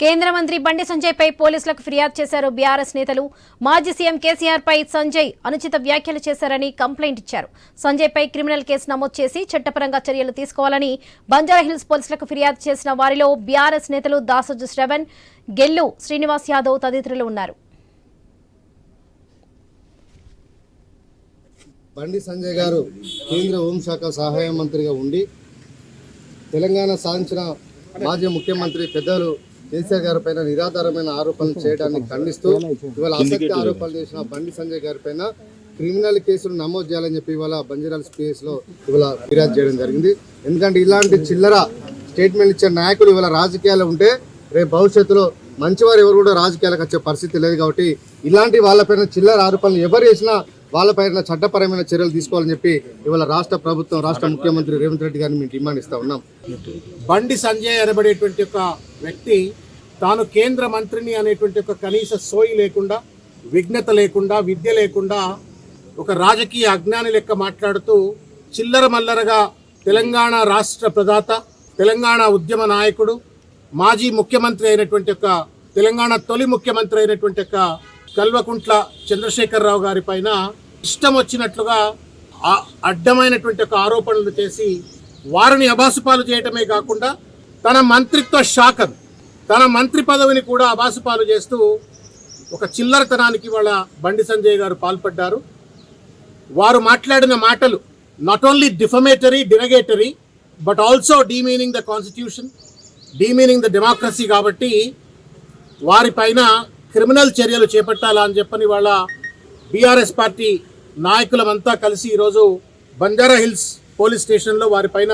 కేంద్ర మంత్రి బండి సంజయ్ పై పోలీసులకు ఫిర్యాదు చేశారు బీఆర్ఎస్ నేతలు. మాజీ సీఎం కేసీఆర్ పై సంజయ్ అనుచిత వ్యాఖ్యలు చేశారని కంప్లైంట్ ఇచ్చారు. సంజయ్ పై క్రిమినల్ కేసు నమోదు చేసి చట్టపరంగా చర్యలు తీసుకోవాలని బంజారాహిల్స్ పోలీసులకు ఫిర్యాదు చేసిన వారిలో బీఆర్ఎస్ నేతలు దాసోజు శ్రవణ్, గెల్లు శ్రీనివాస్ యాదవ్ తదితరులు ఉన్నారు. బండి సంజయ్ గారు కేంద్ర హోంశాఖ సహాయ మంత్రిగా ఉండి తెలంగాణ సాధించిన మాజీ ముఖ్యమంత్రి పెద్దలు కేసీఆర్ గారి పైన నిరాధారమైన ఆరోపణలు చేయడాన్ని ఖండిస్తూ ఇవాళ ఆసక్తి ఆరోపణలు చేసిన బండి సంజయ్ గారి పైన క్రిమినల్ కేసులు నమోదు చేయాలని చెప్పి ఇవాళ బంజారాహిల్స్ పిఎస్లో ఇవాళ ఫిర్యాదు చేయడం జరిగింది. ఎందుకంటే ఇలాంటి చిల్లర స్టేట్మెంట్ ఇచ్చే నాయకులు ఇవాళ రాజకీయాలు ఉంటే రేపు భవిష్యత్తులో మంచివారు ఎవరు కూడా రాజకీయాలకు వచ్చే పరిస్థితి లేదు. కాబట్టి ఇలాంటి వాళ్ళపైన చిల్లర ఆరోపణలు ఎవరు చేసినా వాళ్ళపైన చట్టపరమైన చర్యలు తీసుకోవాలని చెప్పి ఇవాళ రాష్ట్ర ప్రభుత్వం, రాష్ట్ర ముఖ్యమంత్రి రేవంత్ రెడ్డి గారిని మేము డిమాండ్ ఇస్తా ఉన్నాం. బండి సంజయ్ అనబడేటువంటి ఒక వ్యక్తి తాను కేంద్ర మంత్రిని అనేటువంటి ఒక కనీస సోయి లేకుండా, విఘ్నత లేకుండా, విద్య లేకుండా ఒక రాజకీయ అజ్ఞాని లెక్క మాట్లాడుతూ చిల్లర మల్లరగా తెలంగాణ రాష్ట్ర ప్రదాత, తెలంగాణ ఉద్యమ నాయకుడు, మాజీ ముఖ్యమంత్రి అయినటువంటి ఒక తెలంగాణ తొలి ముఖ్యమంత్రి అయినటువంటి ఒక కల్వకుంట్ల చంద్రశేఖరరావు గారి పైన ఇష్టం వచ్చినట్లుగా అడ్డమైనటువంటి ఒక ఆరోపణలు చేసి వారిని అబాసుపాలు చేయటమే కాకుండా తన మంత్రిత్వ శాఖను, తన మంత్రి పదవిని కూడా అబాసుపాలు చేస్తూ ఒక చిల్లరతనానికి వాళ్ళ బండి సంజయ్ గారు పాల్పడ్డారు. వారు మాట్లాడిన మాటలు not only defamatory, derogatory, but also demeaning the constitution, demeaning the democracy. కాబట్టి వారిపైన క్రిమినల్ చర్యలు చేపట్టాలా అని చెప్పని వాళ్ళ బీఆర్ఎస్ పార్టీ నాయకులమంతా కలిసి ఈరోజు బంజారాహిల్స్ పోలీస్ స్టేషన్లో వారిపైన